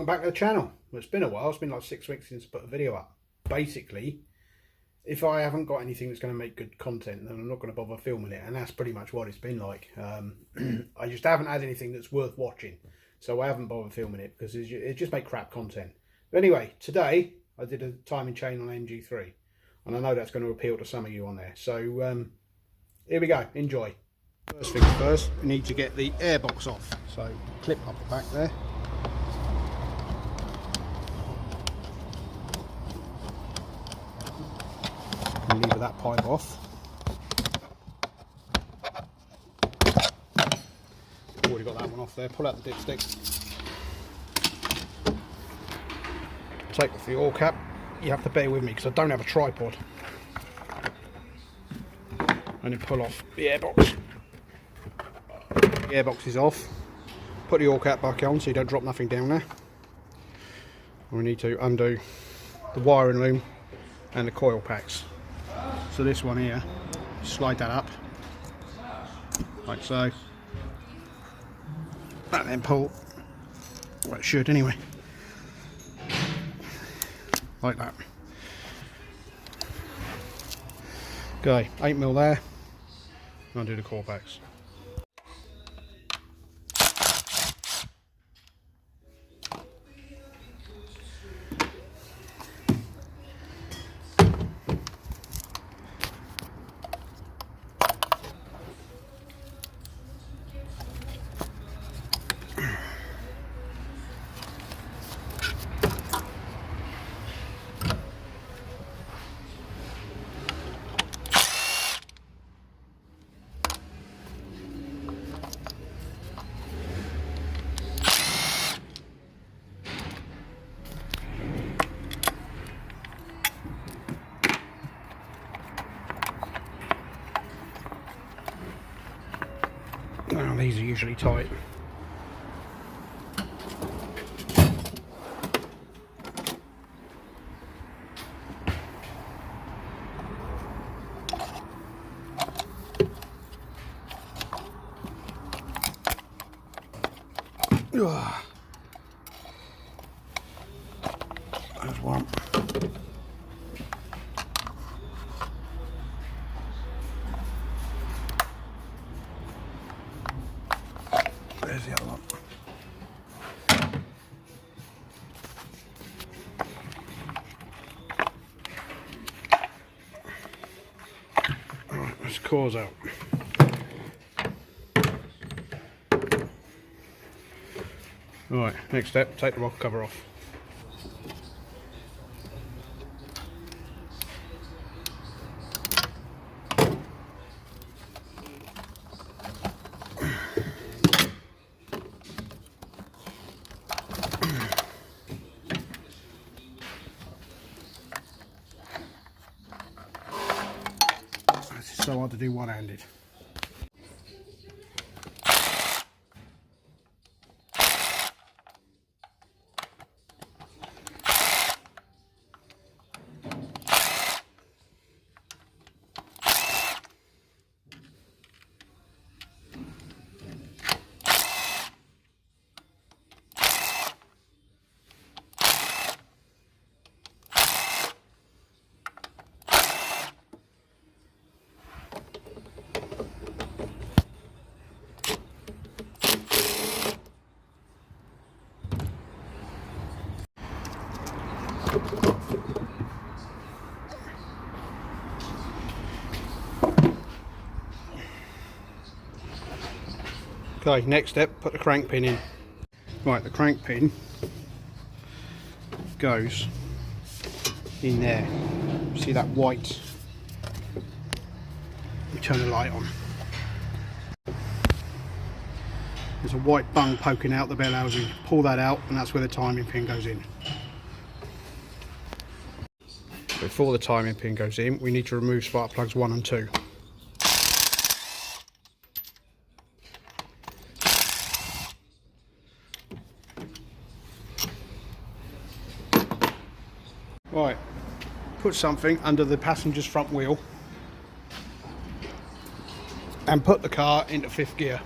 welcome back to the channel. Well, it's been a while. It's been like 6 weeks since I put a video up. Basically, if I haven't got anything that's going to make good content, then I'm not going to bother filming it, and that's pretty much what it's been like. I just haven't had anything that's worth watching, so I haven't bothered filming it because it just make crap content. But anyway, today I did a timing chain on MG3, and I know that's going to appeal to some of you on there. So here we go. Enjoy. First things first, we need to get the airbox off. So clip up the back there. And lever that pipe off. Already got that one off there. Pull out the dipstick. Take off the oil cap. You have to bear with me because I don't have a tripod. And then pull off the airbox. The airbox is off. Put the oil cap back on so you don't drop nothing down there. And we need to undo the wiring loom and the coil packs. So this one here, slide that up like so. And then pull, well it should anyway, like that. Okay, 8mm there. Undo the coil packs. Now these are usually tight. There's one. There's the other one. Alright, let's cause out. Alright, next step, take the rocker cover off. It's so hard to do one-handed. Okay, next step, put the crank pin in. Right, the crank pin goes in there. See that white? We turn the light on. There's a white bung poking out the bell housing. Pull that out and that's where the timing pin goes in. Before the timing pin goes in, we need to remove spark plugs 1 and 2. Right, put something under the passenger's front wheel and put the car into 5th gear.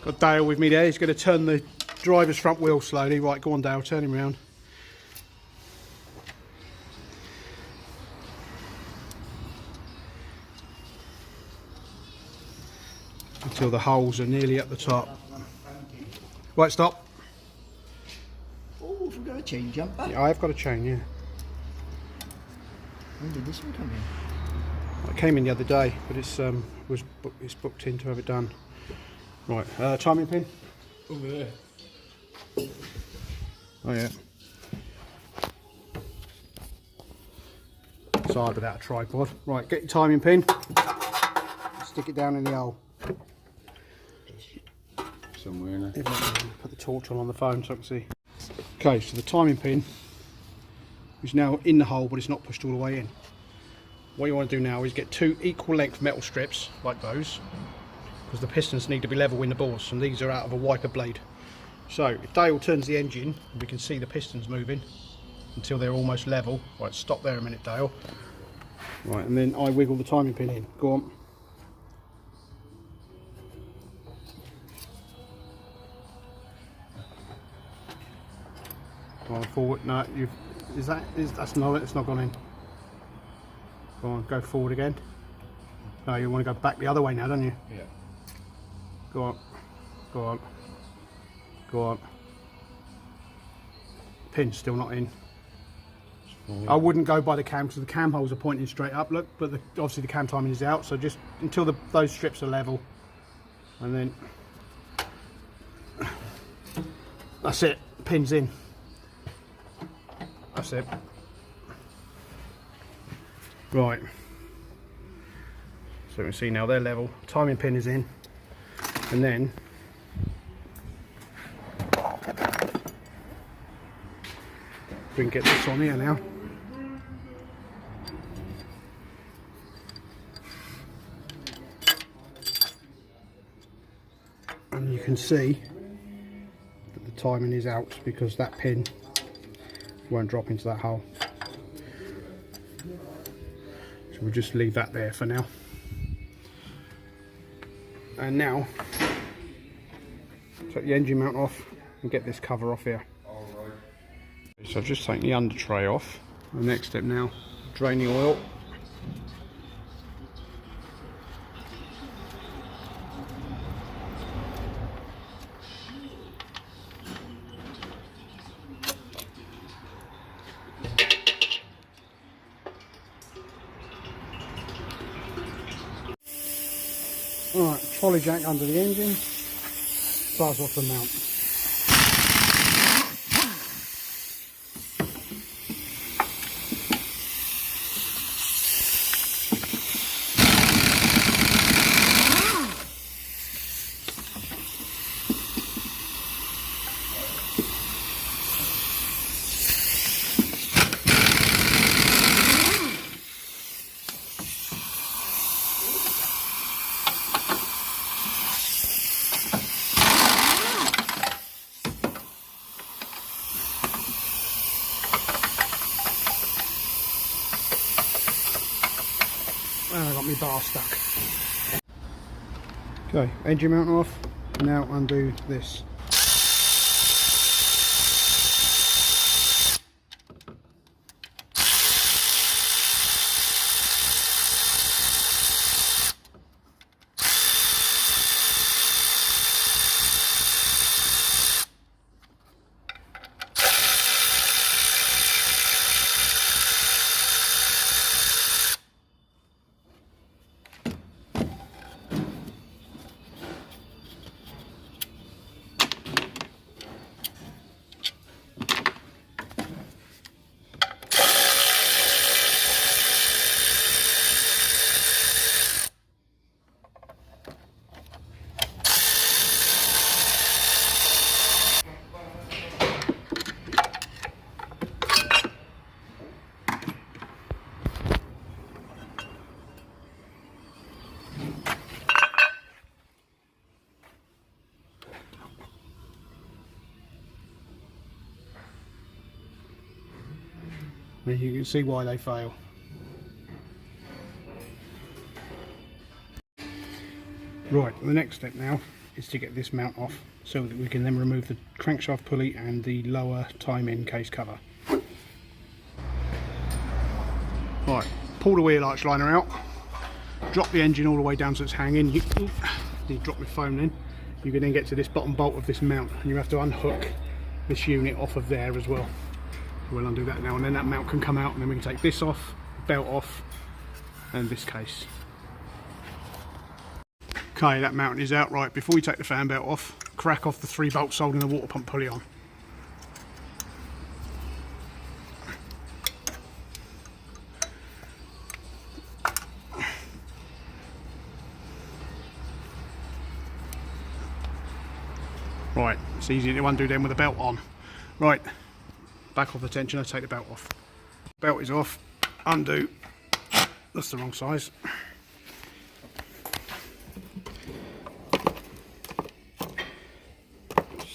Got Dale with me there. He's going to turn the driver's front wheel slowly. Right, go on Dale, turn him around. Until the holes are nearly at the top. Right, stop. Oh, we've got a chain jumper. Yeah, I have got a chain, yeah. When did this one come in? It came in the other day, but it's booked in to have it done. Right, timing pin. Over there. Oh yeah. It's hard without a tripod. Right, get your timing pin. Stick it down in the hole. Somewhere in there. Put the torch on the phone so I can see. Okay, so the timing pin is now in the hole, but it's not pushed all the way in. What you want to do now is get 2 equal length metal strips like those, because the pistons need to be level in the bores, and these are out of a wiper blade. So if Dale turns the engine, we can see the pistons moving until they're almost level. Right, stop there a minute, Dale. Right, and then I wiggle the timing pin in. Go on. Go on forward. No, that's not it. It's not gone in. Go on, go forward again. No, you want to go back the other way now, don't you? Yeah. Go on. Go on. Go on. Pin's still not in. I wouldn't go by the cam because the cam holes are pointing straight up. Look, but obviously the cam timing is out. So just until those strips are level, and then that's it. Pin's in. That's it. Right. So we can see now they're level. Timing pin is in, and then we can get this on here now. And you can see that the timing is out because that pin won't drop into that hole. So we'll just leave that there for now. And now take the engine mount off and get this cover off here. So I've just taken the under tray off. The next step now, drain the oil. Alright, trolley jack under the engine, buzz off the mount. And I got my bar stuck. Okay, engine mount off. Now undo this. And you can see why they fail. Right, the next step now is to get this mount off so that we can then remove the crankshaft pulley and the lower time-in case cover. Right, pull the wheel arch liner out, drop the engine all the way down so it's hanging. You drop the phone in, you can then get to this bottom bolt of this mount, and you have to unhook this unit off of there as well. So we'll undo that now, and then that mount can come out, and then we can take this off, belt off, and this case. Okay, that mount is out. Right, before we take the fan belt off, crack off the 3 bolts holding the water pump pulley on. Right, it's easy to undo them with the belt on. Right, back off the tensioner, take the belt off. Belt is off, undo, that's the wrong size.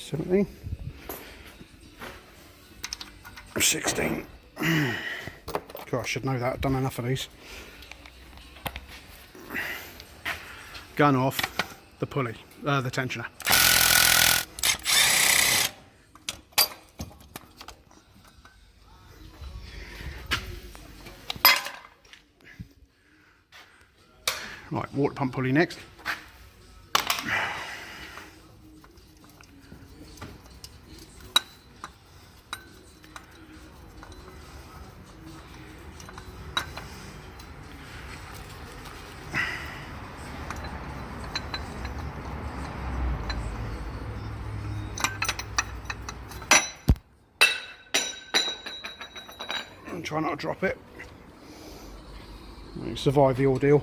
$17, $16. God, I should know that, I've done enough of these. Gun off the pulley, the tensioner. Right, water pump pulley next. And try not to drop it. Survive the ordeal.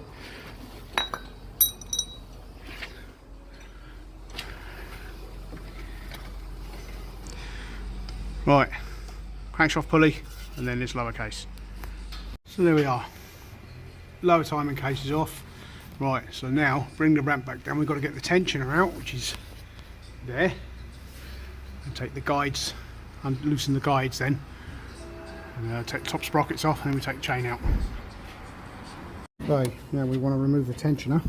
Right, crankshaft pulley, and then this lower case. So there we are. Lower timing case is off. Right, so now bring the ramp back down. We've got to get the tensioner out, which is there, and take the guides, and loosen the guides then, and take the top sprockets off, and then we take the chain out. Okay, now we want to remove the tensioner.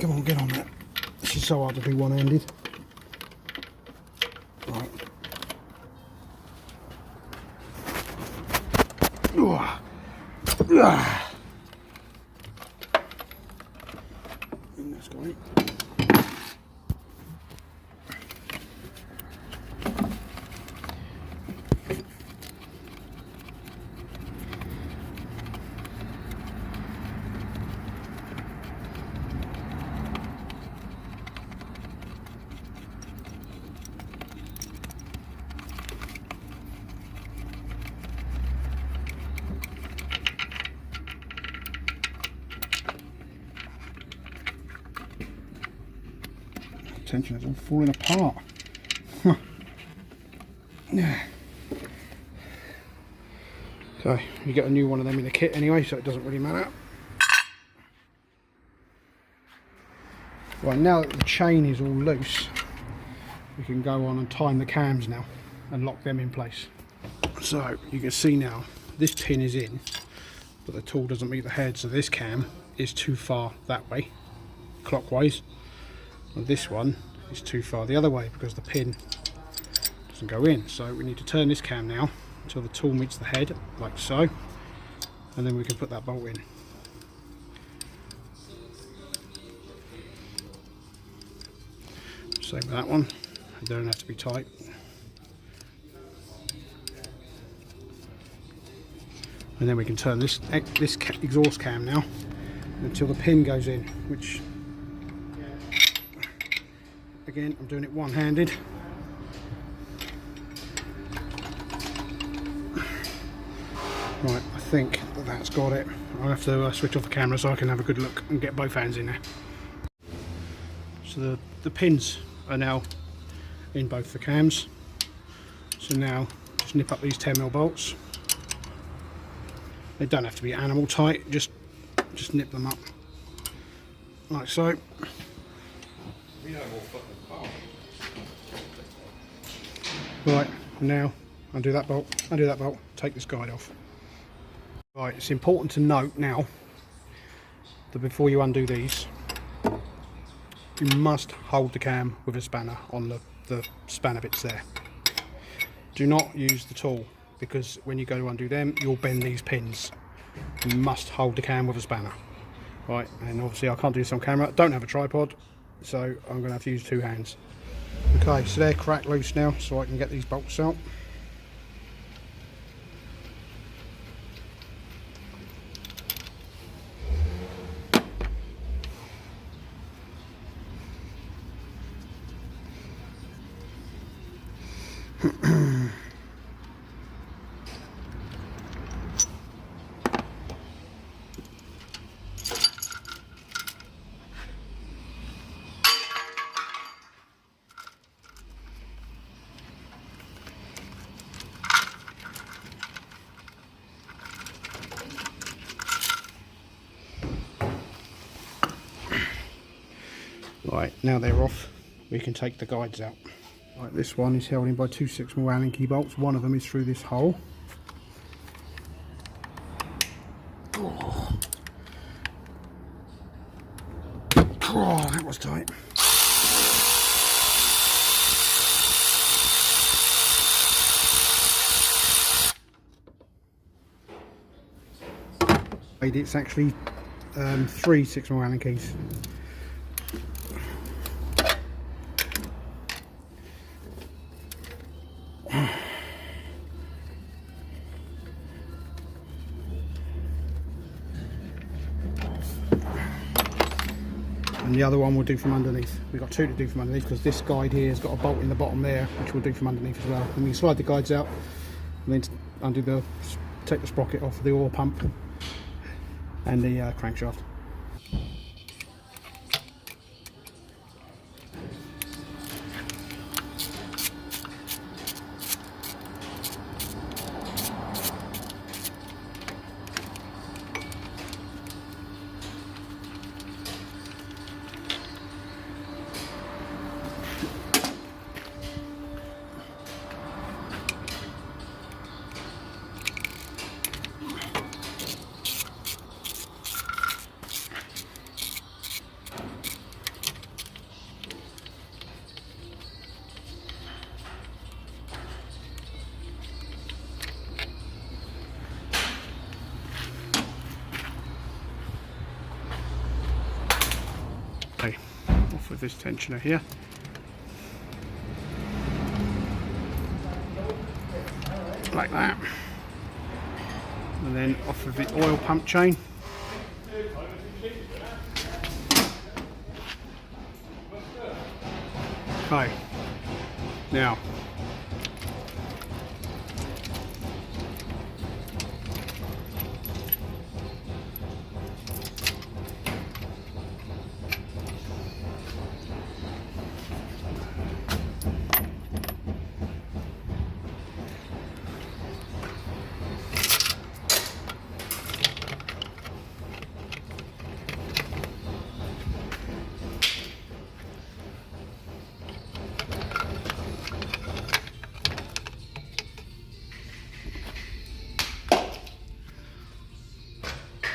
Come on, get on that. This is so hard to do one-handed. Right. And that's going. Tension is all falling apart. Huh. Okay, you get a new one of them in the kit anyway, so it doesn't really matter. Right, now that the chain is all loose, we can go on and time the cams now and lock them in place. So you can see now this pin is in, but the tool doesn't meet the head, so this cam is too far that way, clockwise. And this one is too far the other way because the pin doesn't go in. So we need to turn this cam now until the tool meets the head, like so, and then we can put that bolt in. Same with that one, they don't have to be tight. And then we can turn this exhaust cam now until the pin goes in, which again, I'm doing it one-handed. Right, I think that's got it. I'll have to switch off the camera so I can have a good look and get both hands in there. So the pins are now in both the cams. So now just nip up these 10mm bolts. They don't have to be animal tight, just nip them up like so. Right, now undo that bolt, take this guide off. Right, it's important to note now that before you undo these, you must hold the cam with a spanner on the spanner bits there. Do not use the tool, because when you go to undo them, you'll bend these pins. You must hold the cam with a spanner. Right, and obviously I can't do this on camera, don't have a tripod, so I'm going to have to use 2 hands. Okay, so they're cracked loose now, so I can get these bolts out. Right, now they're off, we can take the guides out. Right, this one is held in by 2 6mm Allen key bolts. One of them is through this hole. Oh, that was tight. It's actually 3 6mm Allen keys. And the other one we'll do from underneath. We've got 2 to do from underneath, because this guide here has got a bolt in the bottom there, which we'll do from underneath as well. And we slide the guides out, and then take the sprocket off the oil pump and the crankshaft. Okay, off with this tensioner here. Like that. And then off of the oil pump chain. Okay, now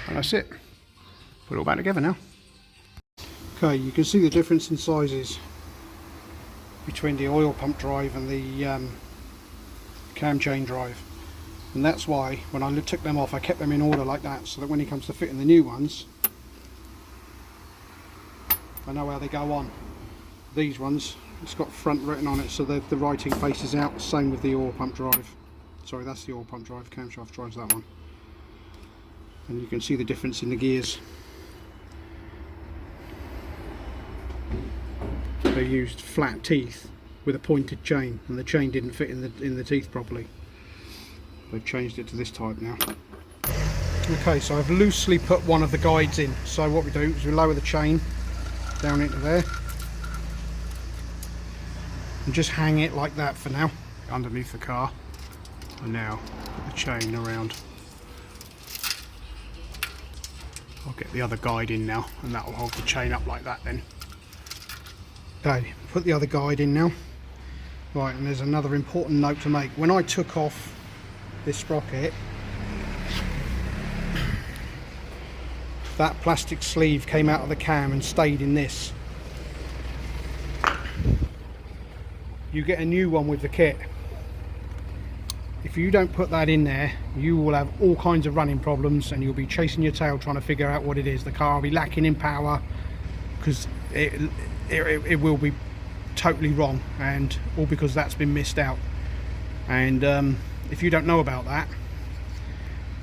and that's it. Put it all back together now. Okay, you can see the difference in sizes between the oil pump drive and the cam chain drive, and that's why when I took them off I kept them in order like that, so that when it comes to fitting the new ones I know how they go on. These ones, it's got front written on it, so the writing faces out. Same with the oil pump drive. Sorry, that's the oil pump drive, camshaft drives that one. And you can see the difference in the gears. They used flat teeth with a pointed chain, and the chain didn't fit in the teeth properly. They've changed it to this type now. Okay, so I've loosely put one of the guides in. So what we do is we lower the chain down into there and just hang it like that for now underneath the car, and now put the chain around. I'll get the other guide in now, and that will hold the chain up like that then. Okay, put the other guide in now. Right, and there's another important note to make. When I took off this sprocket that plastic sleeve came out of the cam and stayed in this. You get a new one with the kit. If you don't put that in there, you will have all kinds of running problems and you'll be chasing your tail trying to figure out what it is. The car will be lacking in power because it will be totally wrong, and all because that's been missed out. And if you don't know about that,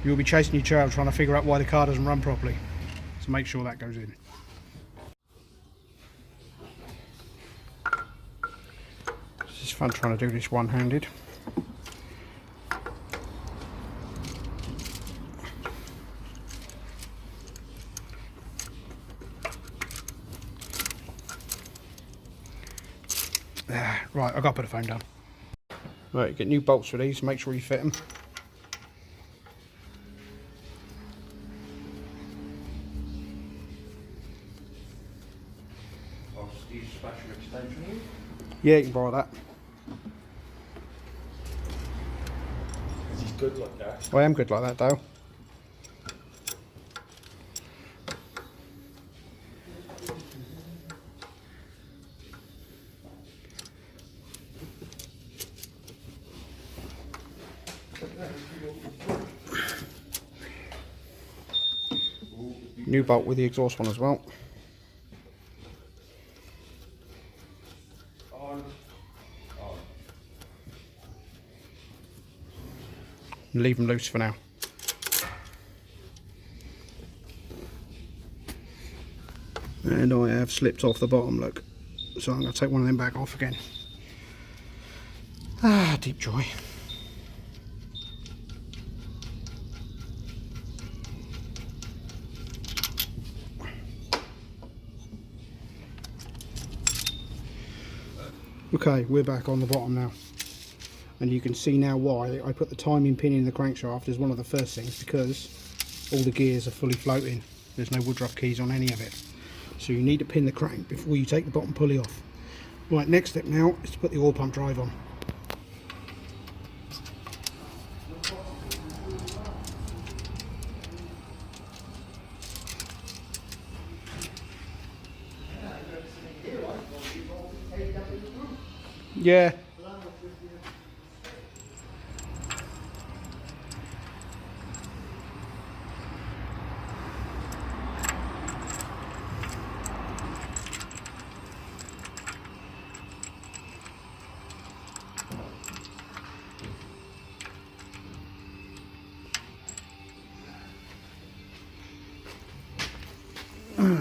you'll be chasing your tail trying to figure out why the car doesn't run properly. So make sure that goes in. It's just fun trying to do this one-handed. Right, I've got to put the phone down. Right, get new bolts for these, make sure you fit them. I'll just use a special extension. Yeah, you can borrow that. Because he's good like that. I am good like that, Dale. New bolt with the exhaust one as well. Leave them loose for now. And I have slipped off the bottom, look. So I'm going to take one of them back off again. Ah, deep joy. Okay, we're back on the bottom now, and you can see now why I put the timing pin in the crankshaft as one of the first things, because all the gears are fully floating. There's no Woodruff keys on any of it, so you need to pin the crank before you take the bottom pulley off. Right, next step now is to put the oil pump drive on. Yeah.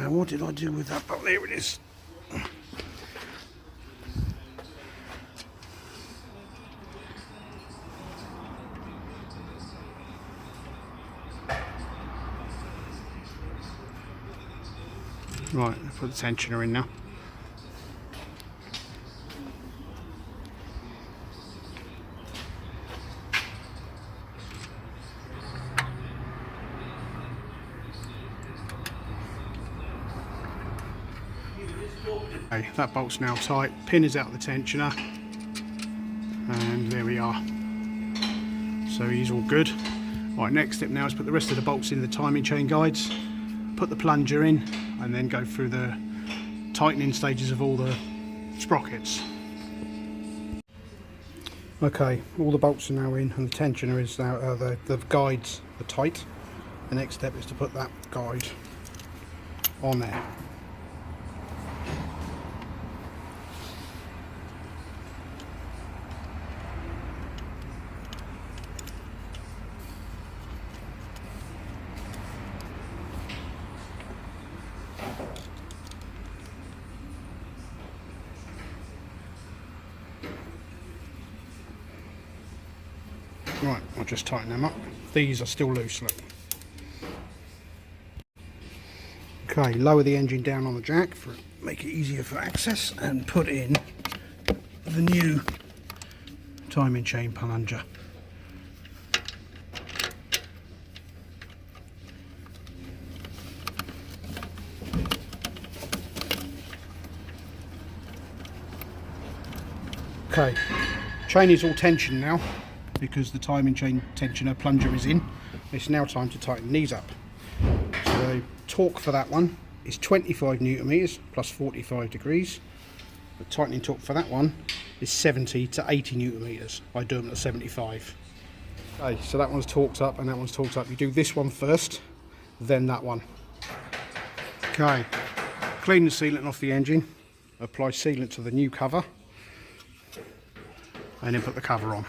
What did I do with that? Oh, there it is. Right, I'll put the tensioner in now. Okay, that bolt's now tight, pin is out of the tensioner, and there we are. So he's all good. Right, next step now is put the rest of the bolts in the timing chain guides, put the plunger in, and then go through the tightening stages of all the sprockets. Okay, all the bolts are now in and the tensioner is now, the guides are tight. The next step is to put that guide on there. Right, I'll just tighten them up. These are still loose, look. Okay, lower the engine down on the jack for make it easier for access, and put in the new timing chain plunger. Okay, chain is all tensioned now, because the timing chain tensioner plunger is in. It's now time to tighten these up. So The torque for that one is 25 newton meters plus 45 degrees. The tightening torque for that one is 70 to 80 newton meters. I do them at 75. Okay, so that one's torqued up and that one's torqued up. You do this one first, then that one. Okay, clean the sealant off the engine, apply sealant to the new cover, and then put the cover on.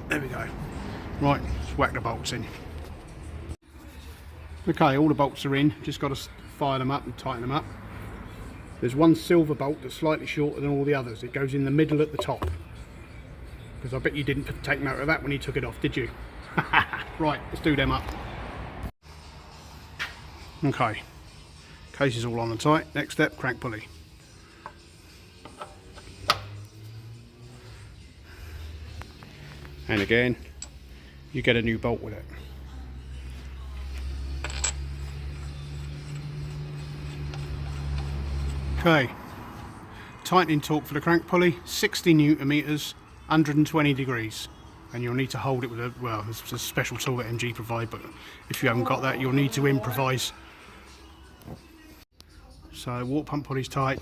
There we go. Right, let's whack the bolts in. Okay, all the bolts are in, just got to fire them up and tighten them up. There's one silver bolt that's slightly shorter than all the others. It goes in the middle at the top. Because I bet you didn't take note of that when you took it off, did you? Right, let's do them up. Okay, case is all on and tight. Next step, crank pulley. And again, you get a new bolt with it. Okay, tightening torque for the crank pulley, 60 newton meters, 120 degrees. And you'll need to hold it with a, well, it's a special tool that MG provide, but if you haven't got that, you'll need to improvise. So water pump pulley's tight,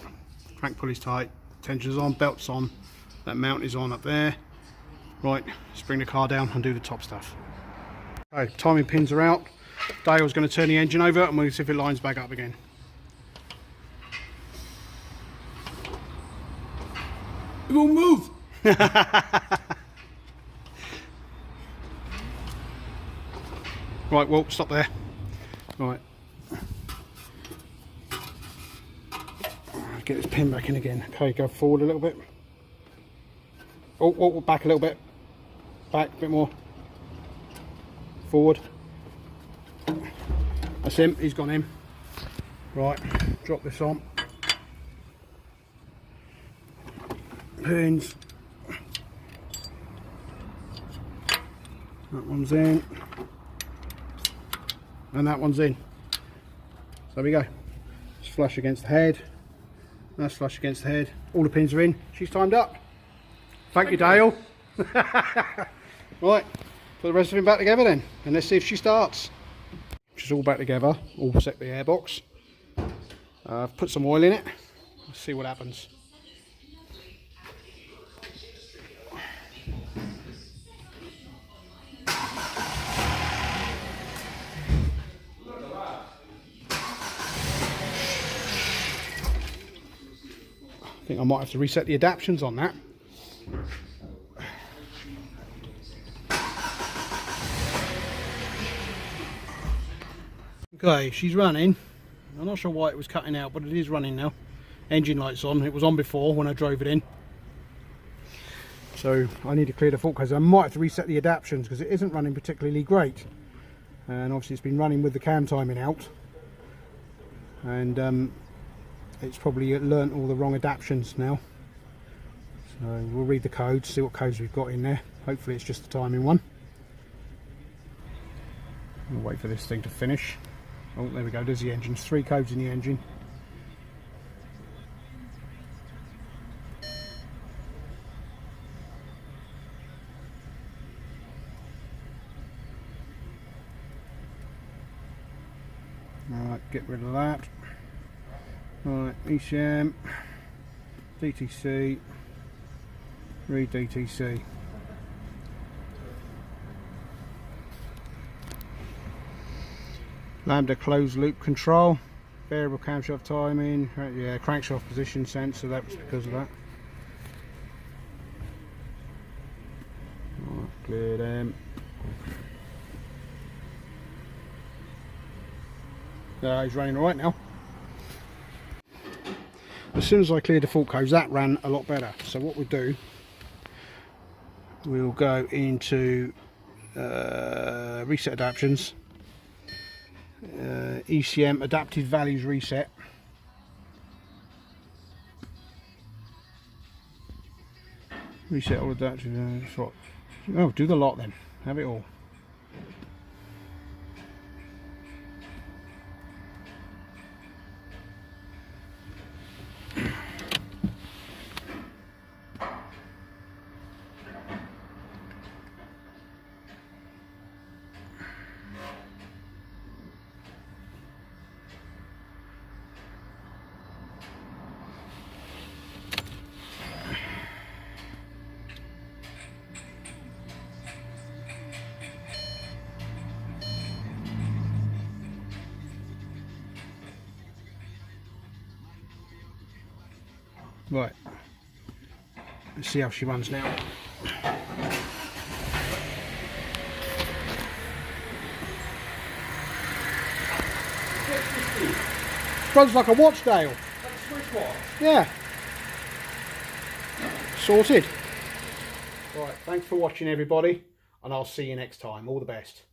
crank pulley's tight, tension's on, belt's on, that mount is on up there. Right, let's bring the car down and do the top stuff. Okay, timing pins are out. Dale's going to turn the engine over and we'll see if it lines back up again. It won't move. Right, well, stop there. Right. Get this pin back in again. Okay, go forward a little bit. Oh, back a little bit. Back a bit more. Forward. That's him, he's gone in. Right, drop this on. Pins. That one's in. And that one's in. So there we go. It's flush against the head. That's flush against the head. All the pins are in. She's timed up. Thank you, Dale. Right, put the rest of him back together then, and let's see if she starts. She's all back together, all set the airbox. I've put some oil in it. Let's see what happens. I think I might have to reset the adaptions on that. Okay, she's running. I'm not sure why it was cutting out, but it is running now. Engine lights on. It was on before when I drove it in. So I need to clear the fault codes. I might have to reset the adaptions because it isn't running particularly great. And obviously it's been running with the cam timing out. And it's probably learnt all the wrong adaptions now. So we'll read the codes, see what codes we've got in there. Hopefully it's just the timing one. We'll wait for this thing to finish. Oh, there we go, there's the engine. 3 codes in the engine. Alright, get rid of that. Right, ECM, DTC, read DTC. Lambda closed loop control, variable camshaft timing, yeah, crankshaft position sensor, that was because of that. Right, clear them. He's running alright now. As soon as I cleared the fault codes, that ran a lot better. So what we'll do, we'll go into reset adaptions, ECM adaptive values reset. Reset all adaptive values. Oh, do the lot then. Have it all. Right. Let's see how she runs now. Runs like a watchdale. Like a Swiss watch. Yeah. Sorted. Right, thanks for watching everybody, and I'll see you next time. All the best.